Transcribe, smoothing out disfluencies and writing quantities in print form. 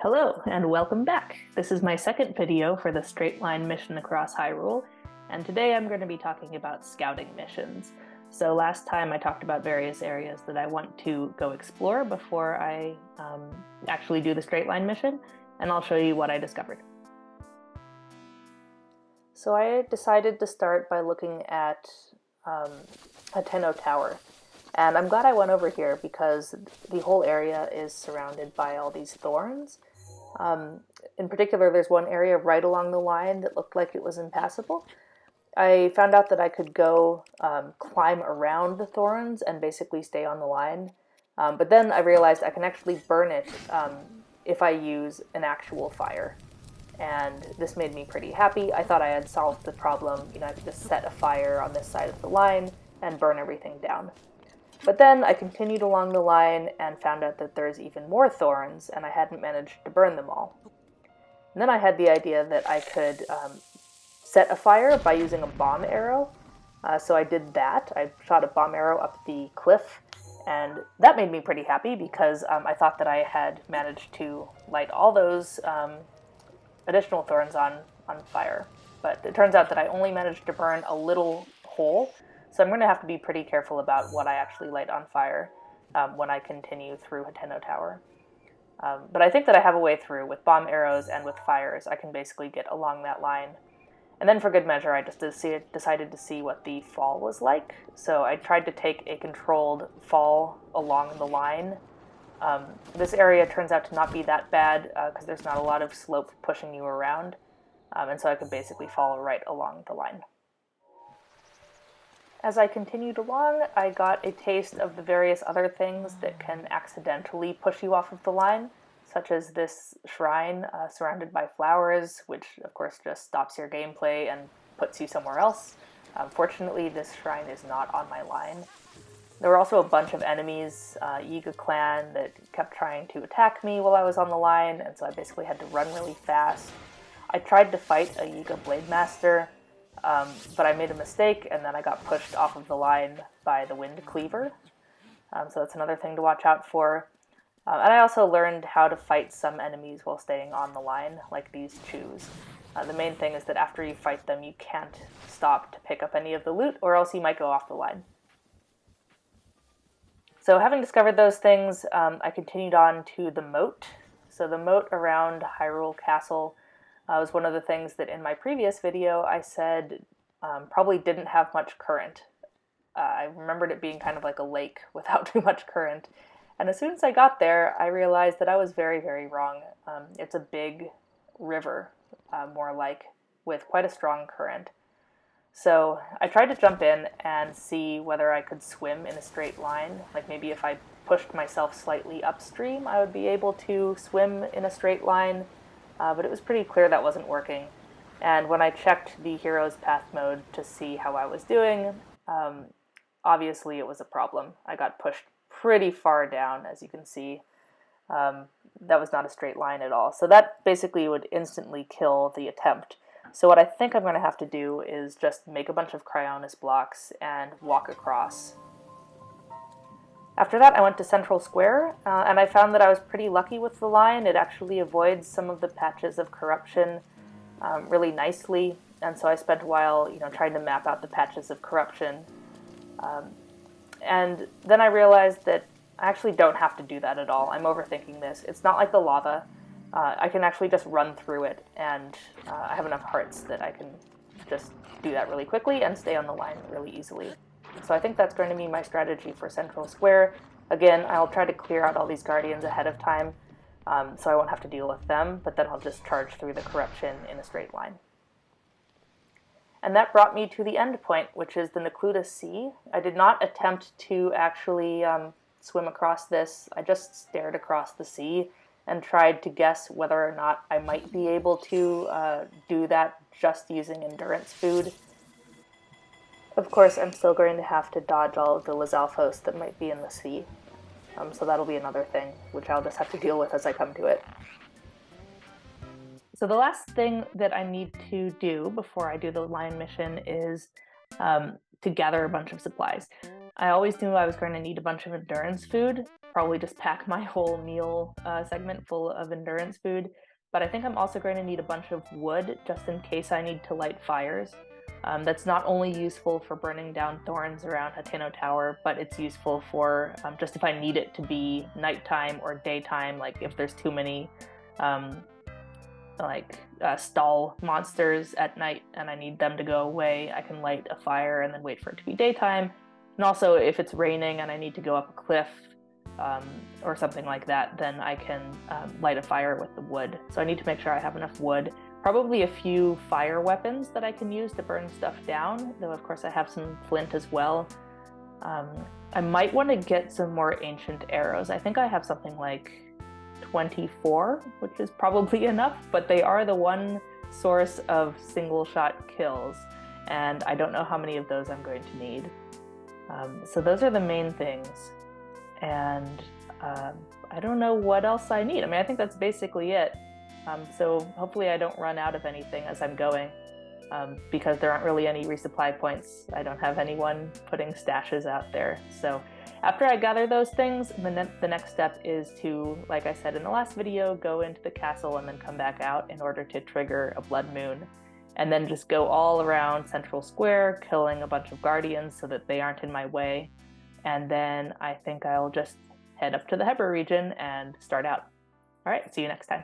Hello, and welcome back. This is my second video for the straight line mission across Hyrule, and today I'm going to be talking about scouting missions. So last time I talked about various areas that I want to go explore before I actually do the straight line mission, and I'll show you what I discovered. So I decided to start by looking at Hateno Tower. And I'm glad I went over here because the whole area is surrounded by all these thorns. In particular, there's one area right along the line that looked like it was impassable. I found out that I could go climb around the thorns and basically stay on the line. But then I realized I can actually burn it if I use an actual fire. And this made me pretty happy. I thought I had solved the problem. I could just set a fire on this side of the line and burn everything down. But then I continued along the line and found out that there's even more thorns, and I hadn't managed to burn them all. And then I had the idea that I could set a fire by using a bomb arrow. So I did that. I shot a bomb arrow up the cliff, and that made me pretty happy because I thought that I had managed to light all those additional thorns on fire. But it turns out that I only managed to burn a little hole. So I'm going to have to be pretty careful about what I actually light on fire when I continue through Hateno Tower. But I think that I have a way through. With bomb arrows and with fires, I can basically get along that line. And then for good measure, I just decided to see what the fall was like. So I tried to take a controlled fall along the line. This area turns out to not be that bad because there's not a lot of slope pushing you around. And so I could basically fall right along the line. As I continued along, I got a taste of the various other things that can accidentally push you off of the line, such as this shrine surrounded by flowers, which of course just stops your gameplay and puts you somewhere else. Fortunately, this shrine is not on my line. There were also a bunch of enemies, Yiga clan, that kept trying to attack me while I was on the line, and so I basically had to run really fast. I tried to fight a Yiga Blade Master, but I made a mistake, and then I got pushed off of the line by the Wind Cleaver. So that's another thing to watch out for. And I also learned how to fight some enemies while staying on the line, like these Chews. The main thing is that after you fight them, you can't stop to pick up any of the loot, or else you might go off the line. So having discovered those things, I continued on to the moat. So the moat around Hyrule Castle was one of the things that in my previous video I said probably didn't have much current. I remembered it being kind of like a lake without too much current. And as soon as I got there, I realized that I was very, very wrong. It's a big river, more like, with quite a strong current. So I tried to jump in and see whether I could swim in a straight line. Like maybe if I pushed myself slightly upstream, I would be able to swim in a straight line. But it was pretty clear that wasn't working. And when I checked the Hero's Path mode to see how I was doing, obviously it was a problem. I got pushed pretty far down, as you can see. That was not a straight line at all. So that basically would instantly kill the attempt. So what I think I'm going to have to do is just make a bunch of Cryonis blocks and walk across. After that, I went to Central Square, and I found that I was pretty lucky with the line. It actually avoids some of the patches of corruption really nicely, and so I spent a while, trying to map out the patches of corruption. And then I realized that I actually don't have to do that at all. I'm overthinking this. It's not like the lava. I can actually just run through it, and I have enough hearts that I can just do that really quickly and stay on the line really easily. So I think that's going to be my strategy for Central Square. Again, I'll try to clear out all these guardians ahead of time, so I won't have to deal with them, but then I'll just charge through the corruption in a straight line. And that brought me to the end point, which is the Necluda Sea. I did not attempt to actually swim across this. I just stared across the sea and tried to guess whether or not I might be able to do that just using endurance food. Of course, I'm still going to have to dodge all of the Lizalfos that might be in the sea. So that'll be another thing, which I'll just have to deal with as I come to it. So the last thing that I need to do before I do the line mission is to gather a bunch of supplies. I always knew I was going to need a bunch of endurance food, probably just pack my whole meal segment full of endurance food. But I think I'm also going to need a bunch of wood just in case I need to light fires. That's not only useful for burning down thorns around Hateno Tower, but it's useful for just if I need it to be nighttime or daytime, like if there's too many stall monsters at night and I need them to go away, I can light a fire and then wait for it to be daytime. And also if it's raining and I need to go up a cliff or something like that, then I can light a fire with the wood. So I need to make sure I have enough wood. Probably a few fire weapons that I can use to burn stuff down, though of course I have some flint as well. I might want to get some more ancient arrows. I think I have something like 24, which is probably enough, but they are the one source of single shot kills, and I don't know how many of those I'm going to need. So those are the main things, and I don't know what else I need. I mean, I think that's basically it. So hopefully I don't run out of anything as I'm going, because there aren't really any resupply points. I don't have anyone putting stashes out there. So after I gather those things, the next step is to, like I said in the last video, go into the castle and then come back out in order to trigger a blood moon. And then just go all around Central Square, killing a bunch of guardians so that they aren't in my way. And then I think I'll just head up to the Heber region and start out. All right, see you next time.